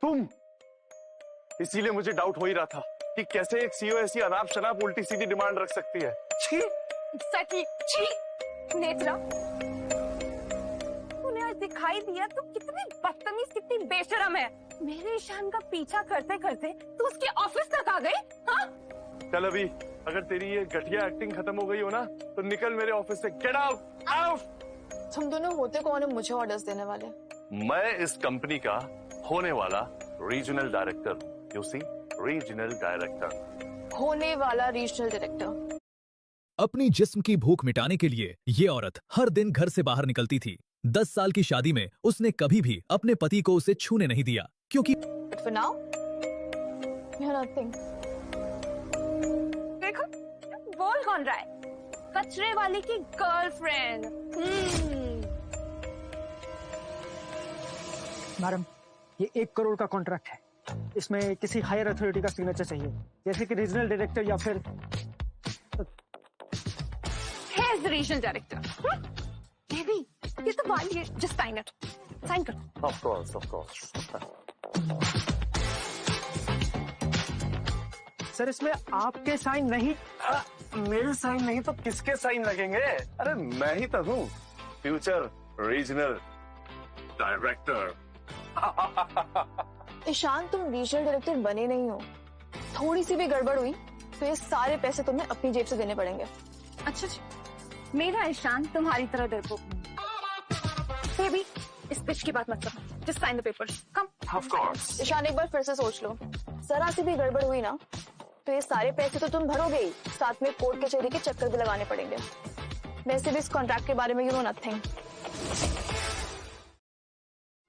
तुम। इसीलिए मुझे डाउट हो ही रहा था कि कैसे एक सीईओ ऐसी अनाप शनाप उल्टी सीधी डिमांड रख सकती है। छी। Exactly. छी। नेत्रा, तूने आज दिखाई दिया तो कितनी बदतमीज, कितनी बेशरम है। मेरे ईशान का पीछा करते करते तू उसके ऑफिस तक आ गई। हाँ? चल अभी, अगर तेरी ये घटिया एक्टिंग खत्म हो गई हो ना तो निकल मेरे ऑफिस से। Get out, out. तुम दोनों होते कौन है मुझे ऑर्डर्स देने वाले? मैं इस कंपनी का होने वाला regional director. You see, regional director. होने वाला रीजनल डायरेक्टर। अपनी जिस्म की भूख मिटाने के लिए ये औरत हर दिन घर से बाहर निकलती थी। 10 साल की शादी में उसने कभी भी अपने पति को उसे छूने नहीं दिया, क्योंकि But for now, you're nothing. देखो, बोल कौन रहा है? कचरे वाली की गर्लफ्रेंड। मैडम, ये 1 करोड़ का कॉन्ट्रैक्ट है। इसमें किसी हायर अथॉरिटी का सिग्नेचर चाहिए, जैसे कि रीजनल डायरेक्टर या फिर Here's the regional director. Baby, ये तो वाली है। Just sign it. Sign कर। Of course, of course. Sir इसमें आपके साइन नहीं। मेरे साइन नहीं तो किसके साइन लगेंगे? अरे मैं ही तो हूँ फ्यूचर रीजनल डायरेक्टर। ईशान, तुम रीजनल डायरेक्टर बने नहीं हो। थोड़ी सी भी गड़बड़ हुई तो ये सारे पैसे तुम्हें अपनी जेब से देने पड़ेंगे। अच्छा जी, मेरा ईशान तुम्हारी तरह डरपोक नहीं। बेबी, इस पिच की बात मत करो। Just sign the papers. Come. Of course. Ishan, एक बार फिर से सोच लो। जरा सी भी गड़बड़ हुई ना तो ये सारे पैसे तो तुम भरोगे ही, साथ में कोर्ट कचहरी के चक्कर भी लगाने पड़ेंगे। वैसे भी इस कॉन्ट्रैक्ट के बारे में यू नो नथिंग।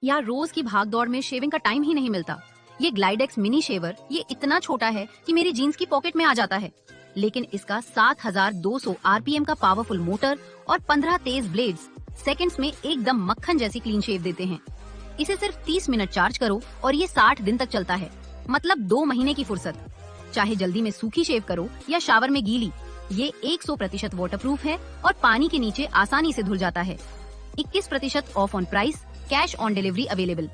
यार, रोज की भाग दौड़ में शेविंग का टाइम ही नहीं मिलता। ये ग्लाइडेक्स मिनी शेवर ये इतना छोटा है कि मेरी जीन्स की पॉकेट में आ जाता है, लेकिन इसका 7200 आरपीएम का पावरफुल मोटर और 15 तेज ब्लेड्स सेकंड्स में एकदम मक्खन जैसी क्लीन शेव देते हैं। इसे सिर्फ 30 मिनट चार्ज करो और ये 60 दिन तक चलता है, मतलब 2 महीने की फुर्सत। चाहे जल्दी में सूखी शेव करो या शावर में गीली, ये 100% वाटरप्रूफ है और पानी के नीचे आसानी से धुल जाता है। 21% of on price, cash on delivery available.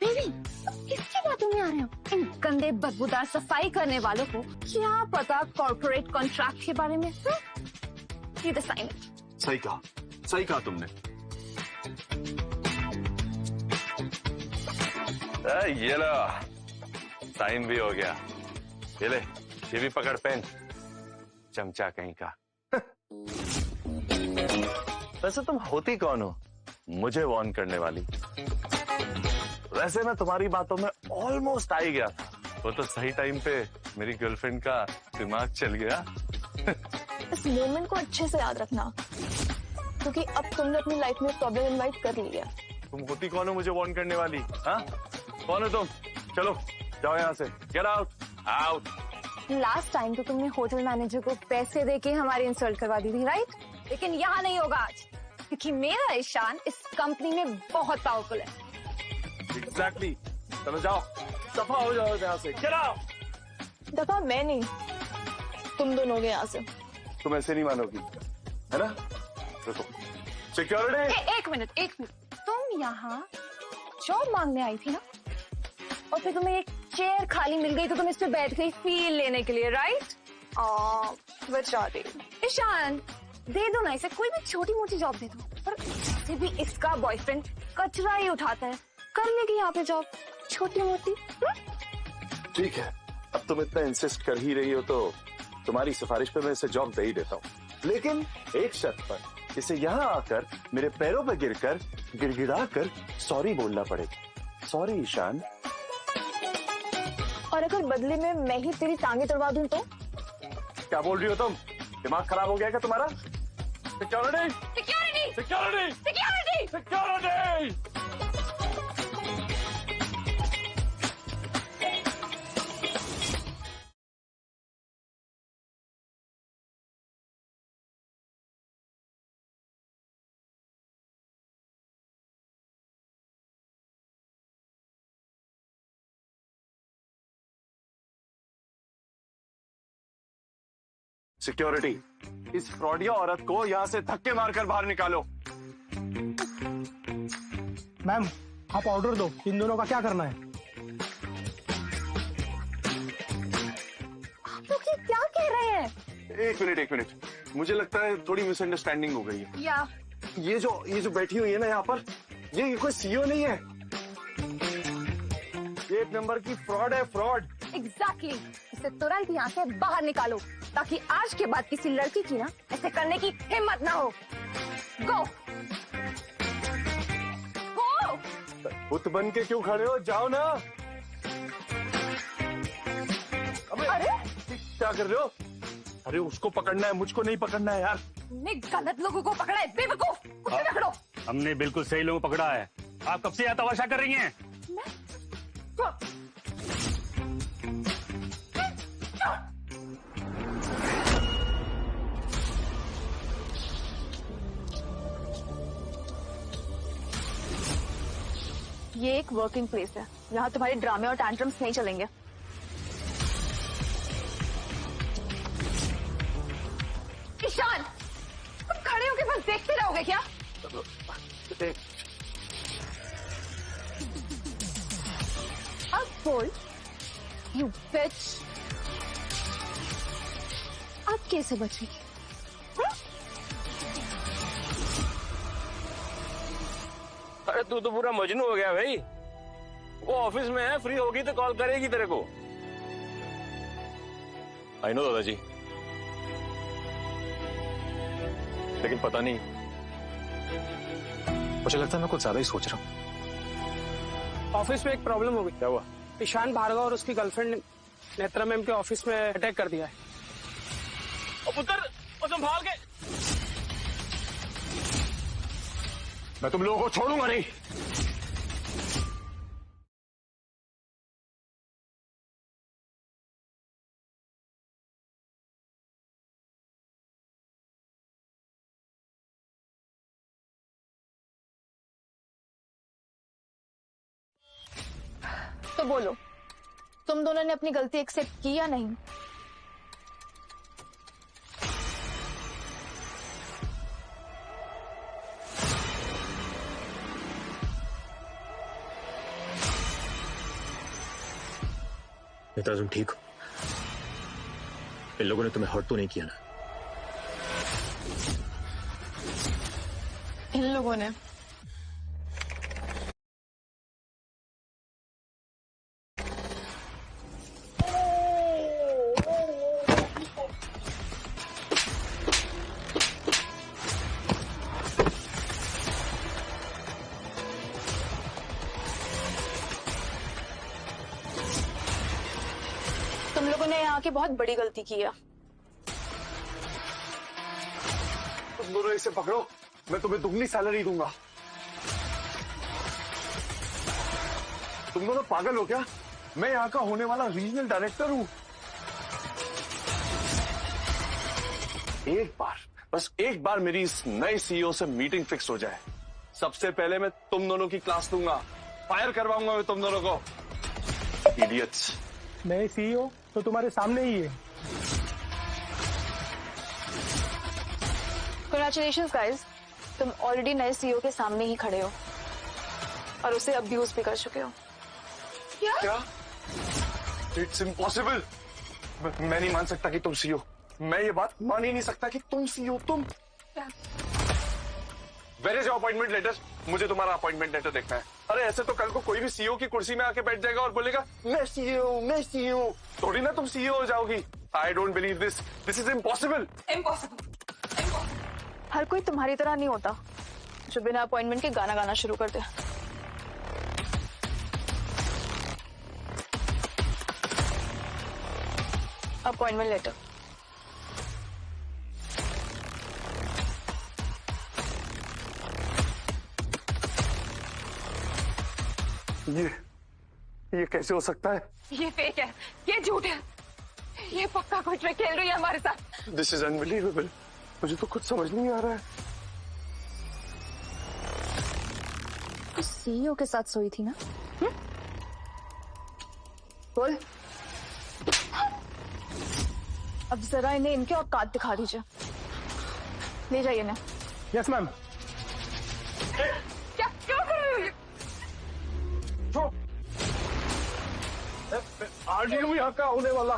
Baby, किसकी बातों में आ रहे हो? इन गंदे बदबूदार सफाई करने वालों को क्या पता कॉर्पोरेट कॉन्ट्रैक्ट के बारे में? ये तो साइन है। सही कहा तुमने। ये लो, साइन भी हो गया। ये ले, ये भी पकड़ पेन, चमचा कहीं का। वैसे तुम होती कौन हो मुझे वार्न करने वाली? वैसे मैं तुम्हारी बातों में ऑलमोस्ट आ ही गया था। वो तो सही टाइम पे मेरी गर्लफ्रेंड का दिमाग चल गया। इस मोमेंट को अच्छे से याद रखना, क्योंकि अब तुमने अपनी लाइफ में प्रॉब्लम इनवाइट कर ली है। तुम होती कौन हो मुझे वार्न करने वाली? हाँ, कौन हो तुम? चलो जाओ यहाँ से, get out, out. Last time तो तुमने होटल मैनेजर को पैसे देके हमारी इंसल्ट करवा दी थी, राइट? लेकिन यहाँ नहीं होगा आज, क्योंकि मेरा ईशान इस कंपनी में बहुत पावरफुल है। एग्जैक्टली। चलो जाओ, दफा हो जाओ यहाँ से, गेट आउट। दफा मैं नहीं, तुम दोनों हो गए यहाँ से। तुम ऐसे नहीं मानोगी, है ना? देखो, सिक्योरिटी। एक मिनट। तुम यहाँ जॉब मांगने आई थी ना, और फिर तुम्हें एक चेयर खाली मिल गई तो तुम इस पे बैठ गई फील लेने के लिए, राइट? बचा दे ईशान, दे दो ना इसे, कोई भी छोटी मोटी जॉब दे दो। पर फिर भी इसका बॉयफ्रेंड कचरा ही उठाता है, कर लेगी यहाँ पे जॉब छोटी मोटी। ठीक है, अब तुम इतना इंसिस्ट कर ही रही हो तो तुम्हारी सिफारिश पे मैं इसे जॉब दे ही देता हूँ, लेकिन एक शर्त पर। इसे यहाँ आकर मेरे पैरों पे गिरकर गिड़गिड़ा कर सॉरी बोलना पड़ेगा। सॉरी ईशान। और अगर बदले में मैं ही तेरी टांगे तोड़वा दूं तो? क्या बोल रही हो तुम? दिमाग खराब हो गया क्या तुम्हारा? Security security security security security. Security, इस फ्रॉडिया औरत को यहाँ से धक्के मारकर बाहर निकालो। मैम आप ऑर्डर दो, इन दोनों का क्या करना है? आप लोग ये क्या कह रहे हैं? एक मिनट, मुझे लगता है थोड़ी मिसअंडरस्टैंडिंग हो गई है। या ये जो बैठी हुई है ना यहाँ पर, ये कोई सीईओ नहीं है। ये एक नंबर की फ्रॉड है, फ्रॉड। एग्जैक्टली। इसे तुरंत यहाँ से बाहर निकालो ताकि आज के बाद किसी लड़की की ना ऐसे करने की हिम्मत ना हो। गो गो। बुत बन के क्यों खड़े हो? जाओ ना। अरे क्या कर रहे हो? अरे उसको पकड़ना है, मुझको नहीं पकड़ना है यार। तुमने गलत लोगों को पकड़ा है बेवकूफ। उसे पकड़ो। हमने बिल्कुल सही लोगों को पकड़ा है। आप कब से यहाँ तमाशा कर रही हैं? ये एक वर्किंग प्लेस है, यहाँ तुम्हारे ड्रामे और टैंट्रम्स नहीं चलेंगे। ईशान, तुम खड़े होके बस देखते रहोगे क्या? अब बोल, यू बिच। अब कैसे बचेगी? अरे तू तो पूरा मजनू हो गया भाई। वो ऑफिस में है, फ्री होगी तो कॉल करेगी तेरे को। आई नो दादाजी, लेकिन पता नहीं, मुझे लगता है मैं कुछ ज्यादा ही सोच रहा हूँ। ऑफिस में एक प्रॉब्लम हो गई। क्या हुआ? ईशान भार्गव और उसकी गर्लफ्रेंड ने नेत्रा मैम के ऑफिस में अटैक कर दिया है। पुत्र, संभाल के। मैं तुम लोगों को छोड़ूंगा नहीं। तो बोलो, तुम दोनों ने अपनी गलती एक्सेप्ट की या नहीं? नेत्रा तुम ठीक हो? इन लोगों ने तुम्हें हर्ट तो नहीं किया ना? इन लोगों ने? तुम लोगों ने यहाँ की बहुत बड़ी गलती की है। तुम दोनों इसे पकड़ो, मैं तुम्हें दुगनी सैलरी दूंगा। तुम दोनों पागल हो क्या? मैं यहाँ का होने वाला रीजनल डायरेक्टर हूँ। एक बार, बस एक बार मेरी इस नए सीईओ से मीटिंग फिक्स हो जाए, सबसे पहले मैं तुम दोनों की क्लास लूंगा, फायर करवाऊंगा मैं तुम दोनों को। इडियट्स। नए सीईओ तो तुम्हारे सामने ही है। Congratulations guys, तुम ऑलरेडी नए सीईओ के सामने ही खड़े हो और उसे अब्यूज भी कर चुके हो। क्या? It's impossible. मैं नहीं मान सकता कि तुम सीईओ। मैं ये बात मान ही नहीं सकता कि तुम सीईओ। तुम where is your appointment letter? मुझे तुम्हारा अपॉइंटमेंट लेटर देखना है। अरे ऐसे तो कल को कोई भी सीईओ की कुर्सी में आके बैठ जाएगा और बोलेगा मैं सीईओ। थोड़ी ना तुम सीईओ हो जाओगी। I don't believe this. This is impossible. हर कोई तुम्हारी तरह नहीं होता जो बिना अपॉइंटमेंट के गाना गाना शुरू कर दे। Appointment letter. ये कैसे हो सकता है? ये फेक है, ये झूठ है, ये पक्का कोई ट्रिक खेल रही है हमारे साथ। This is unbelievable. मुझे तो कुछ समझ नहीं आ रहा है। सीईओ के साथ सोई थी ना? बोल। अब जरा इन्हें इनके औकात दिखा दीजिए। ले जाइए ना। Yes ma'am. क्या क्यों कर रहे हो ये? आरडीओ यहाँ का होने वाला।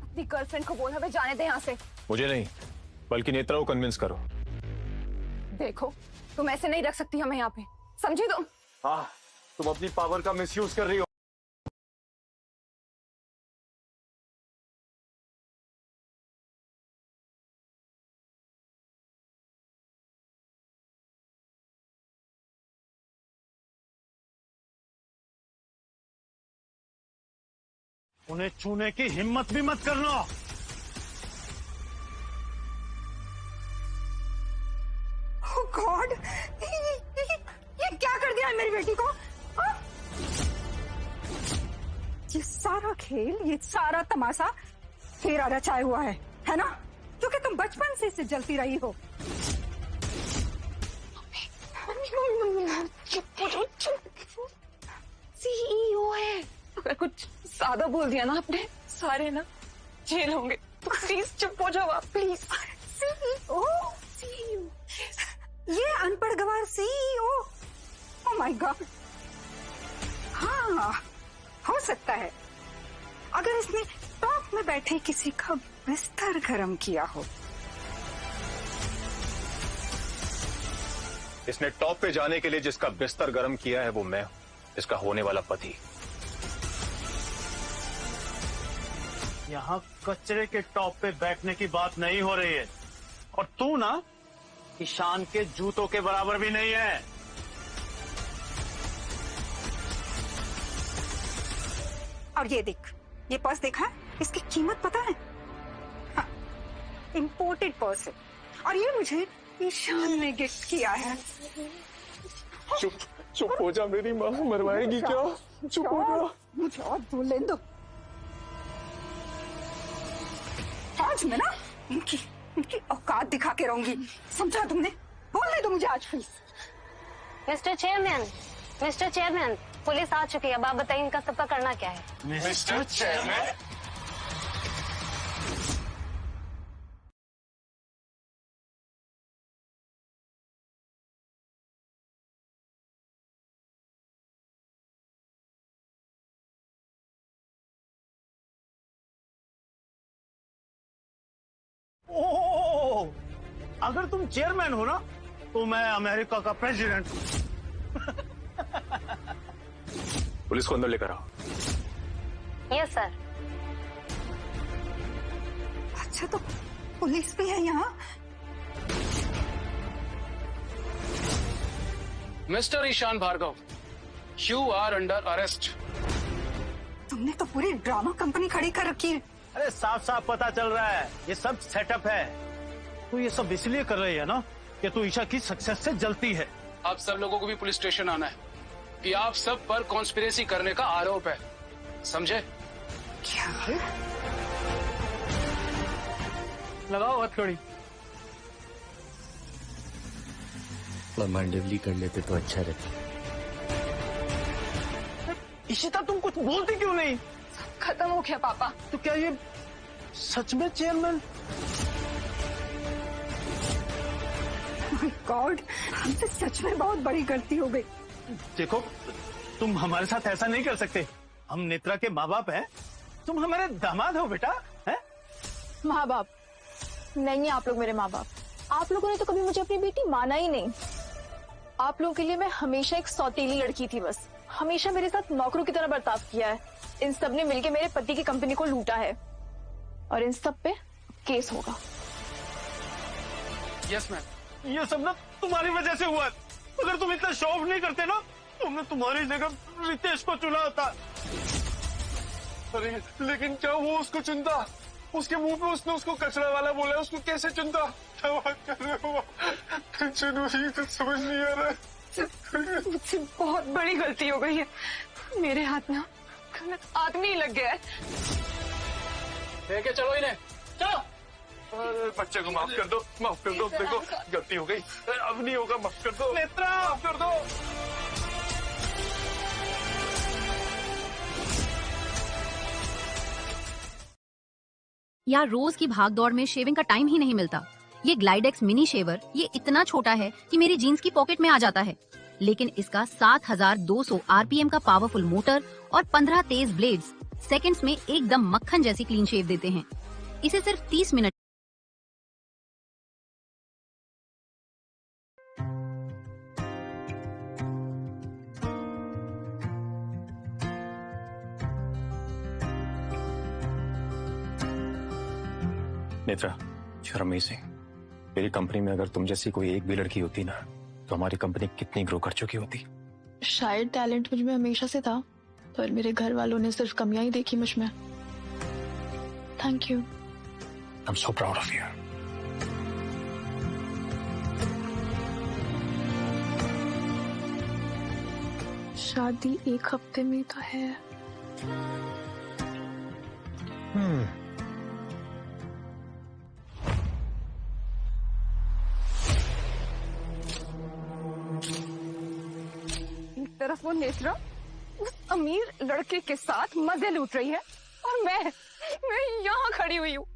अपनी गर्लफ्रेंड को बोल हमें जाने दे यहाँ से। मुझे नहीं, बल्कि नेत्रा को कन्विंस करो। देखो तुम ऐसे नहीं रख सकती हमें यहाँ पे, समझी तुम? हाँ, तुम अपनी पावर का मिसयूज कर रही हो। उन्हें छूने की हिम्मत भी मत करना। Oh God! ये क्या कर दिया है मेरी बेटी को? हाँ? ये सारा खेल, ये सारा तमाशा तेरा रचाया हुआ है ना? क्योंकि तुम बचपन से इससे जलती रही हो। सीईओ है, अगर कुछ ज्यादा बोल दिया ना आपने, सारे ना जेल होंगे। तो प्लीज चुप हो जाओ आप, प्लीज। सीईओ, ये अनपढ़ गवार सीईओ। Oh my God. हाँ, हो सकता है अगर इसने टॉप में बैठे किसी का बिस्तर गर्म किया हो। इसने टॉप पे जाने के लिए जिसका बिस्तर गर्म किया है वो मैं हूं, इसका होने वाला पति। यहाँ कचरे के टॉप पे बैठने की बात नहीं हो रही है, और तू ना ईशान के जूतों के बराबर भी नहीं है। और ये देख, ये पर्स देखा है? इसकी कीमत पता है? हाँ, इम्पोर्टेड पर्स है, और ये मुझे ईशान ने गिफ्ट किया है। चुप हो जा, मेरी माँ मरवाएगी क्या? चुप हो जा। मुझे और बोलने दो। आज मैं ना इनकी औकात दिखा के रहूंगी, समझा तुमने? बोलने दो मुझे आज प्लीज। मिस्टर चेयरमैन, पुलिस आ चुकी है। अब आप बताइए इनका सबका करना क्या है? मिस्टर चेयरमैन, ओह, अगर तुम चेयरमैन हो ना, तो मैं अमेरिका का प्रेसिडेंट हूं। पुलिस को अंदर लेकर आओ। Yes sir. अच्छा, तो पुलिस भी है यहाँ? Mister Ishaan Bhargav, you are under arrest. तुमने तो पूरी ड्रामा कंपनी खड़ी कर रखी है। अरे साफ साफ पता चल रहा है ये सब सेटअप है। तू ये सब इसलिए कर रही है ना कि तू ईशा की सक्सेस से जलती है। आप सब लोगों को भी पुलिस स्टेशन आना है कि आप सब पर कॉन्स्पिरेसी करने का आरोप है, समझे? क्या? लगाओ हथकड़ी। मांडवली कर लेते तो अच्छा रहता। इशिता, तुम कुछ बोलती क्यों नहीं? खत्म हो गया पापा। तो क्या ये सच में चेयरमैन? गॉड, हमसे सच में बहुत बड़ी गलती हो गई। देखो, तुम हमारे साथ ऐसा नहीं कर सकते। हम नेत्रा के माँ बाप हैं तुम हमारे दामाद हो बेटा, हैं? माँ बाप नहीं है आप लोग मेरे माँ बाप। आप लोगों ने तो कभी मुझे अपनी बेटी माना ही नहीं। आप लोगों के लिए मैं हमेशा एक सौतेली लड़की थी बस। हमेशा मेरे साथ नौकरों की तरह बर्ताव किया है। इन सब ने मिलकर मेरे पति की कंपनी को लूटा है और इन सब पे केस होगा। Yes ma'am. ये सब ना तुम्हारी वजह से हुआ। अगर तुम इतना शो ऑफ नहीं करते ना, तुमने तुम्हारी जगह रितेश को चुना होता। अरे लेकिन क्या वो उसको चुनता? उसके मुंह पे उसने उसको कचरा वाला बोला, उसको कैसे चुनता? क्या बात कर रहे हो? टेंशन हो रही है, कुछ समझ नहीं आ रहा है। मुझसे बहुत बड़ी गलती हो गई है। मेरे हाथ में गलत आदमी लग गया है। लेके चलो इन्हें, चलो। अरे बच्चे को माफ कर दो, माफ कर दो। देखो गलती हो गई, अब नहीं होगा, माफ कर दो। नेत्रा माफ कर दो। यार रोज की भाग दौड़ में शेविंग का टाइम ही नहीं मिलता। ये ग्लाइडेक्स मिनी शेवर ये इतना छोटा है कि मेरी जीन्स की पॉकेट में आ जाता है, लेकिन इसका 7200 आरपीएम का पावरफुल मोटर और 15 तेज ब्लेड्स सेकंड्स में एकदम मक्खन जैसी क्लीन शेव देते हैं। इसे सिर्फ 30 मिनट नेत्रा, you're amazing। मेरी कंपनी में अगर तुम जैसी कोई एक भी लड़की होती ना, तो हमारी कंपनी कितनी ग्रो कर चुकी होती। शायद टैलेंट मुझ में हमेशा से था, पर मेरे घर वालों ने सिर्फ कमियां ही देखी मुझ में। Thank you. I'm so proud of you। शादी एक हफ्ते में तो है। एक तरफ वो नेत्रा उस अमीर लड़के के साथ मजे लूट रही है और मैं यहाँ खड़ी हुई हूँ।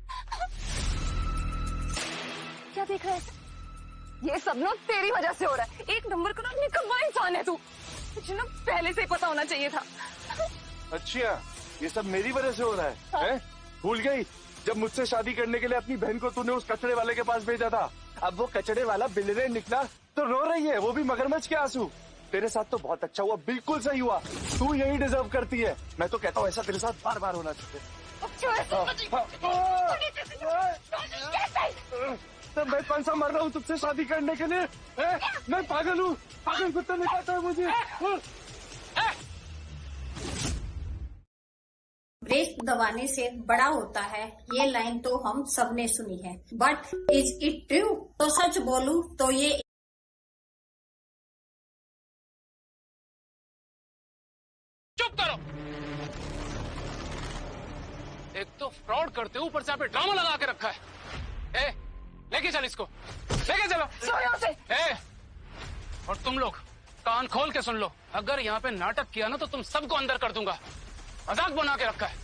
क्या देख रहा है? ये सब ना तेरी वजह से हो रहा है। एक नंबर का ना निकम्मा इंसान है तू। मुझे ना पहले से ही पता होना चाहिए था। अच्छा, ये सब मेरी वजह से हो रहा है, हैं? भूल गई जब मुझसे शादी करने के लिए अपनी बहन को तूने उस कचड़े वाले के पास भेजा था। अब वो कचड़े वाला बिलरे निकला तो रो रही है, वो भी मगरमच्छ के आंसू। तेरे साथ तो बहुत अच्छा हुआ, बिल्कुल सही हुआ। तू यही डिजर्व करती है। मैं तो कहता हूँ ऐसा तेरे साथ बार बार होना चाहिए। तो मैं कौन सा मर रहा हूँ तुझसे शादी करने के लिए? मैं पागल हूँ, पागल कुत्ता नहीं कहता है मुझे। ब्रेक दबाने से बड़ा होता है, ये लाइन तो हम सबने सुनी है, बट इज इट ट्रू? तो सच बोलूं तो ये चुप करो। एक तो फ्रॉड करते हो, ऊपर से आपने ड्रामा लगा के रखा है। लेके चल इसको, लेके चलो। और तुम लोग कान खोल के सुन लो, अगर यहाँ पे नाटक किया ना तो तुम सबको अंदर कर दूंगा। मजाक बना के रखा है।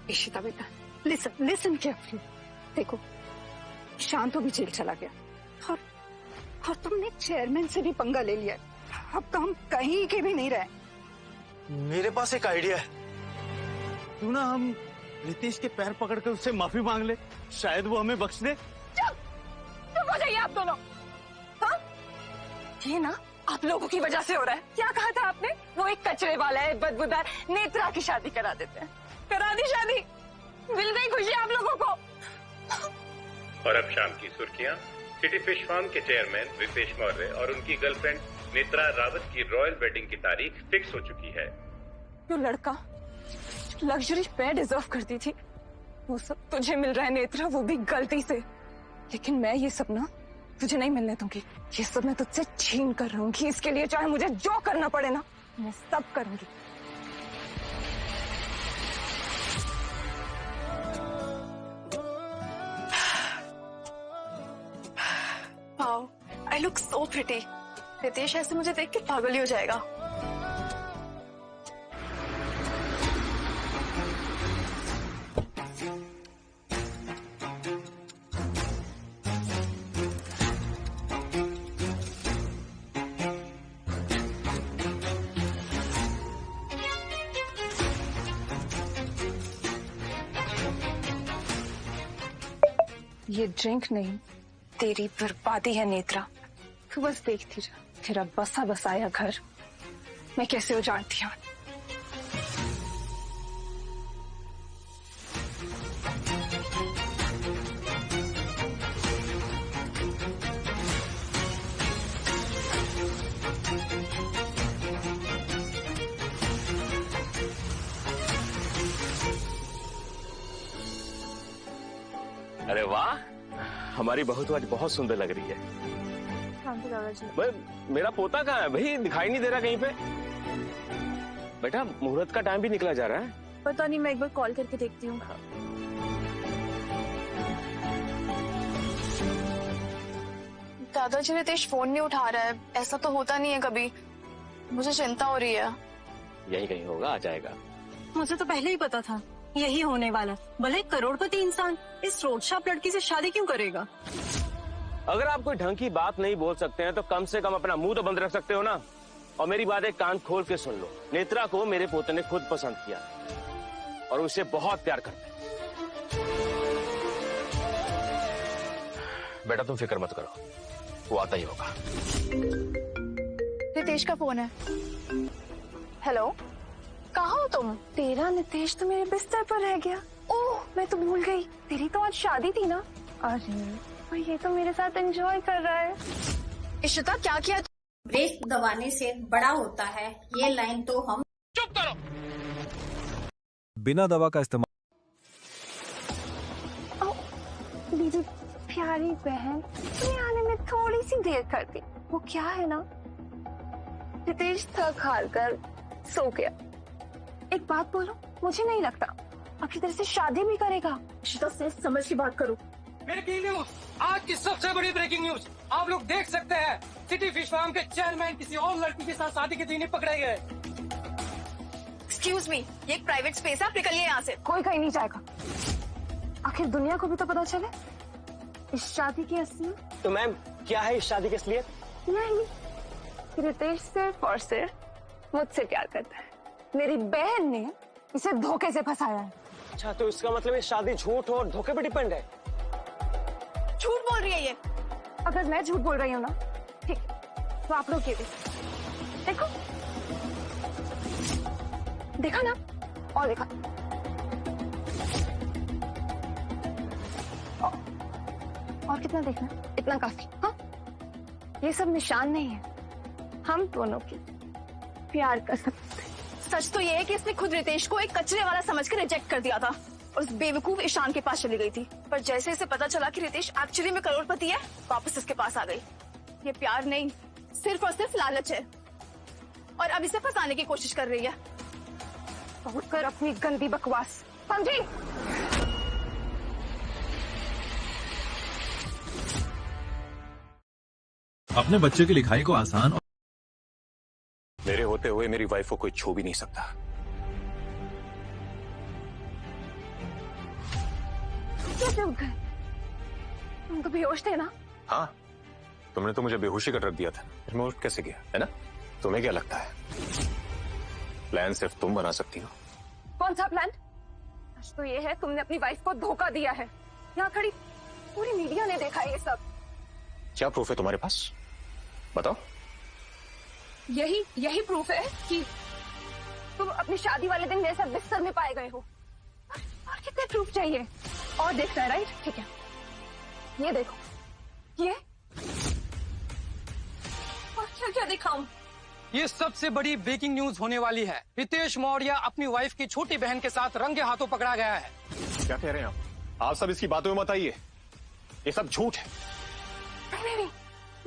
इशिता बेटा, लिसन केयरफुली। देखो, शांत भी जेल चला गया और तुमने चेयरमैन से भी पंगा ले लिया। अब तो हम कहीं के भी नहीं रहे। मेरे पास एक आइडिया है। क्यों ना हम रितेश के पैर पकड़ कर उससे माफी मांग ले, शायद वो हमें बख्श दे। चुप हो जाइए आप दोनों। हाँ? ये ना आप लोगों की वजह से हो रहा है। क्या कहा था आपने? वो एक कचरे वाला है, बदबूदार, नेत्रा की शादी करा देते हैं। करा दी शादी, मिल गई खुशी आप लोगों को। और अब शाम की सुर्खियां। सिटी फिश फार्म के चेयरमैन रितेश मौर्य और उनकी गर्लफ्रेंड नेत्रा रावत की रॉयल वेडिंग की तारीख फिक्स हो चुकी है। जो लड़का लग्जरी पे डिजर्व करती थी, वो सब तुझे मिल रहा है नेत्रा, वो भी गलती से। लेकिन मैं ये सब ना तुझे नहीं मिलने दूंगी। ये सब मैं तुझसे छीन कर रहूंगी। इसके लिए चाहे मुझे जो करना पड़े ना, मैं सब करूंगी। Wow, I look so pretty. Ritesh ऐसे मुझे देख के पागल ही हो जाएगा। ये ड्रिंक नहीं, तेरी बर्बादी है नेत्रा। तू बस देखती जा, तेरा बसा बसाया घर मैं कैसे उजाड़ती हूँ। अरे वाह, हमारी बहू तो आज बहुत सुंदर लग रही है। भाई मेरा पोता कहाँ है भाई, दिखाई नहीं दे रहा कहीं पे। बेटा मुहूर्त का टाइम भी निकला जा रहा है। पता नहीं, मैं एक बार कॉल करके देखती हूँ। दादाजी रितेश फोन नहीं उठा रहा है, ऐसा तो होता नहीं है कभी। मुझे चिंता हो रही है। यही कहीं होगा, आ जाएगा। मुझे तो पहले ही पता था यही होने वाला। भले एक करोड़पति इंसान इस रोडशाप लड़की से शादी क्यों करेगा? अगर आप कोई ढंग की बात नहीं बोल सकते हैं तो कम से कम अपना मुंह तो बंद रख सकते हो ना। और मेरी बात एक कान खोल के सुन लो, नेत्रा को मेरे पोते ने खुद पसंद किया और उसे बहुत प्यार करता है। बेटा तुम फिक्र मत करो, वो आता ही होगा। रितेश का फोन है। हेलो, कहाँ हो तुम? तेरा नितेश तो मेरे बिस्तर पर रह गया। ओह, मैं तो भूल गई, तेरी तो आज शादी थी ना। अरे ये तो मेरे साथ एंजॉय कर रहा है। इशिता क्या किया? ब्रेक दबाने से बड़ा होता है, ये लाइन तो हम। चुप करो। बिना दवा का इस्तेमाल। मेरी प्यारी बहन, तुम्हें आने में थोड़ी सी देर कर दी। वो क्या है ना, रितेश थक हार कर सो गया। एक बात बोलो, मुझे नहीं लगता आखिर तेरे से शादी भी करेगा। इशिता से समझ की बात करो। ब्रेकिंग न्यूज, आज की सबसे बड़ी ब्रेकिंग न्यूज। आप लोग देख सकते हैं, सिटी फिश फार्म के चेयरमैन किसी और लड़की के साथ शादी के दिन ही पकड़े गए। एक्सक्यूज मी, ये एक प्राइवेट स्पेस है, आप निकलिए यहाँ से। कोई कहीं नहीं जाएगा। आखिर दुनिया को भी तो पता चले इस शादी की असलियत। तो मैम क्या है इस शादी की असलियत? नहीं, रितेश सिर्फ और सिर्फ मुझसे प्यार करता है। मेरी बहन ने इसे धोखे से फंसाया है। अच्छा, तो इसका मतलब ये शादी झूठ और धोखे पे डिपेंड है। झूठ बोल रही है ये। अगर मैं झूठ बोल रही हूँ ना, ठीक, तो आप लोग ये देखो, देखा ना, और देखा, और कितना देखना, इतना काफी। हाँ, ये सब निशान नहीं है हम दोनों की प्यार का सबूत। सच तो ये है कि इसने खुद रितेश को एक कचरे वाला समझ के रिजेक्ट कर दिया था और उस बेवकूफ ईशान के पास चली गई थी। पर जैसे इसे पता चला कि रितेश एक्चुअली में करोड़पति है, वापस इसके पास आ गई। ये प्यार नहीं, सिर्फ और सिर्फ लालच है और अब इसे फंसाने की कोशिश कर रही है। बहुत कर अपनी गंदी बकवास, समझी? अपने बच्चे की लिखाई को आसान। मेरे होते हुए मेरी वाइफ को कोई छू भी नहीं सकता। कैसे उठ गए? तुम तो बेहोश थे ना? हाँ, तुमने तो मुझे बेहोशी कर रख दिया था, फिर मैं उठ कैसे गया, है ना? तुम्हें क्या लगता है प्लान सिर्फ तुम बना सकती हो? कौन सा प्लान? आज तो ये है तुमने अपनी वाइफ को धोखा दिया है। यहाँ खड़ी पूरी मीडिया ने देखा है ये सब। क्या प्रूफ है तुम्हारे पास, बताओ। यही प्रूफ है कि तुम अपनी शादी वाले दिन मेरे साथ बिस्तर में पाए गए हो। और कितने प्रूफ चाहिए? और देखना है, राइट? ठीक है, ये देखो, ये और क्या क्या दिखाऊं? ये सबसे बड़ी ब्रेकिंग न्यूज होने वाली है। रितेश मौर्य अपनी वाइफ की छोटी बहन के साथ रंगे हाथों पकड़ा गया है। क्या कह रहे हैं आप सब इसकी बातों में मत आइए, ये सब झूठ है। नहीं,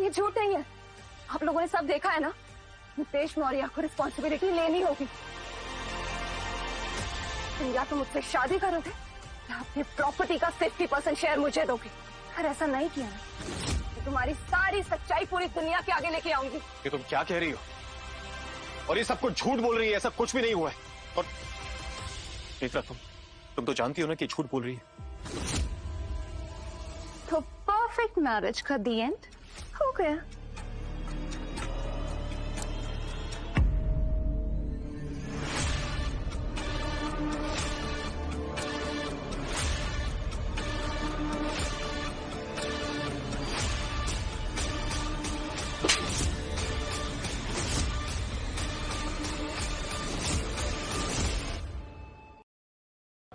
ये झूठ नहीं है। आप लोगों ने सब देखा है ना, रितेश मौर्य को रिस्पॉन्सिबिलिटी लेनी होगी। तुम या तो मुझसे शादी करोगे या अपनी प्रॉपर्टी का 50% शेयर मुझे दोगे। अगर ऐसा नहीं किया ना, तो तुम्हारी सारी सच्चाई पूरी दुनिया के आगे लेके आऊंगी। ये तुम क्या कह रही हो? और ये सब कुछ झूठ बोल रही है, ऐसा कुछ भी नहीं हुआ है। और नेत्रा, तुम तो जानती हो ना कि झूठ बोल रही है। तो परफेक्ट मैरिज का दी एंड हो गया।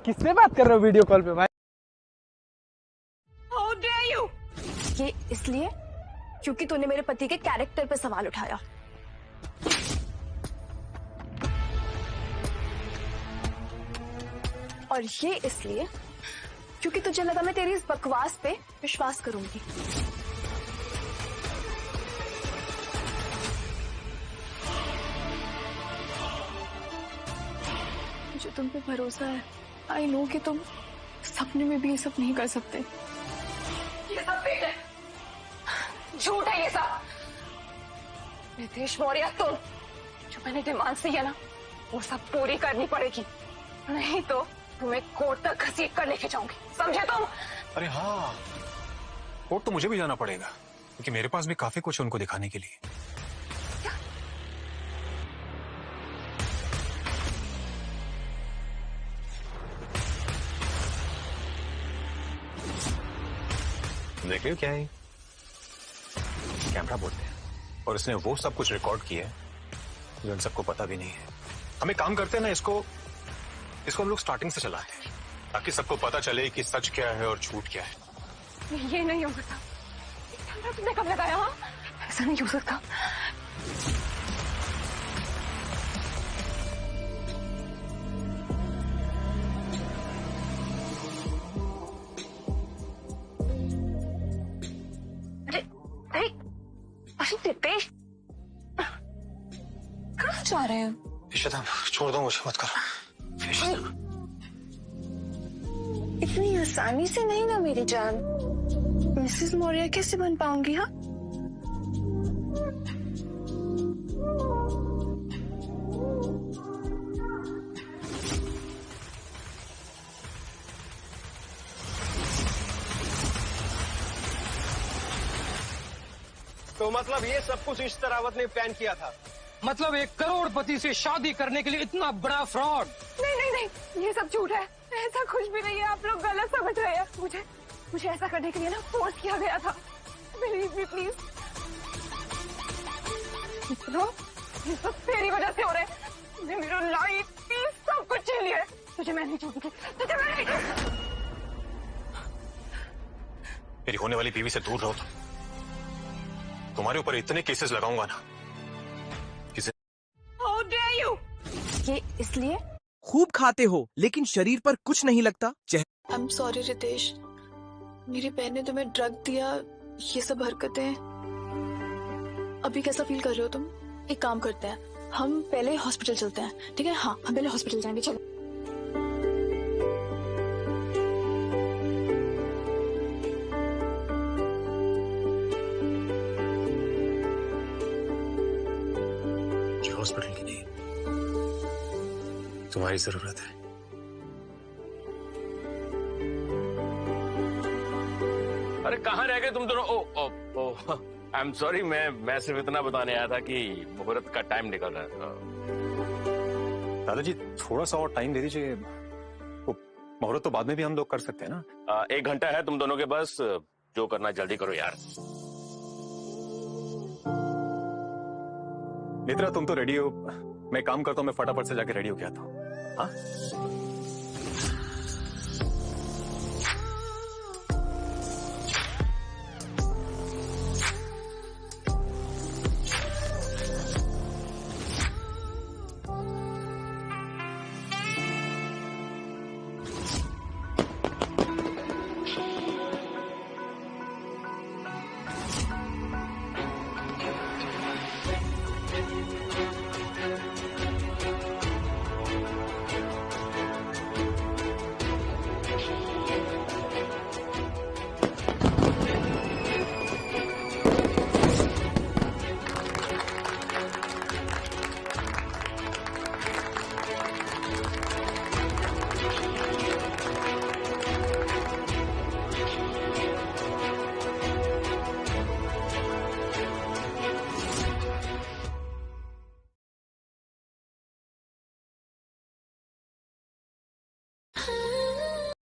किससे बात कर रहे हो वीडियो कॉल पे भाई? How dare you? ये इसलिए क्योंकि तूने मेरे पति के कैरेक्टर पे सवाल उठाया। और ये इसलिए क्योंकि तुझे लगा मैं तेरी इस बकवास पे विश्वास करूंगी। मुझे तुम पे भरोसा है। आई नो कि तुम सपने में भी ये सब नहीं कर सकते। ये सब फेक है, झूठ है ये सब। रितेश मौर्य, तुम जो मैंने डिमांड्स दी है ना, वो सब पूरी करनी पड़ेगी, नहीं तो तुम्हें कोर्ट तक घसीट कर लेके जाऊंगी, समझे तुम? अरे हाँ, कोर्ट तो मुझे भी जाना पड़ेगा क्योंकि मेरे पास भी काफी कुछ उनको दिखाने के लिए। देख लियो क्या है, कैमरा बोलते हैं और इसने वो सब कुछ रिकॉर्ड किया है जो इन सबको पता भी नहीं है। हम एक काम करते हैं ना, इसको हम लोग स्टार्टिंग से चलाते हैं ताकि सबको पता चले कि सच क्या है और झूठ क्या है। ये नहीं हो सकता। कैमरा तुमने कब लगाया? हाँ, ऐसा नहीं हो सकता। अरे रितेश, कहाँ जा रहे हैं? इशिता, छोड़ दो मुझे, मत करो। इतनी आसानी से नहीं ना मेरी जान। मिसेस मौर्य कैसे बन पाऊंगी? हाँ, तो मतलब ये सब कुछ इस रावत ने प्लान किया था? मतलब एक करोड़पति से शादी करने के लिए इतना बड़ा फ्रॉड? नहीं नहीं नहीं, ये सब झूठ है, ऐसा कुछ भी नहीं है। आप लोग गलत समझ रहे हैं। मुझे ऐसा करने के लिए ना फोर्स किया गया था। Believe me please. ये सब तेरी वजह से हो रहा है। मेरा लाइफ पीस सब कुछ छीन लिया है। तुझे मैं नहीं छोड़ूंगी, तुझे मैं नहीं। मेरी होने वाली बीवी से दूर रहो। तुम्हारे ऊपर इतने केसेस लगाऊंगा ना। How dare you? ये इसलिए खूब खाते हो लेकिन शरीर पर कुछ नहीं लगता। I'm sorry रितेश, मेरी बहन ने तुम्हें ड्रग दिया, ये सब हरकतें। अभी कैसा फील कर रहे हो तुम? एक काम करते हैं, हम पहले हॉस्पिटल चलते हैं, ठीक है? हाँ, हम पहले हॉस्पिटल जाएंगे, चलो। हॉस्पिटल की नहीं, तुम्हारी जरूरत है। अरे कहाँ रह गए तुम दोनों? ओ आई एम सॉरी, मैं सिर्फ इतना बताने आया था कि मुहूर्त का टाइम निकल रहा है। दादाजी थोड़ा सा और टाइम दे दीजिए, मुहूर्त तो बाद में भी हम लोग कर सकते हैं ना। 1 घंटा है तुम दोनों के, बस जो करना जल्दी करो यार। नेत्रा तुम तो रेडी हो, मैं काम करता हूँ, मैं फटाफट से जाके रेडी हो गया था। हाँ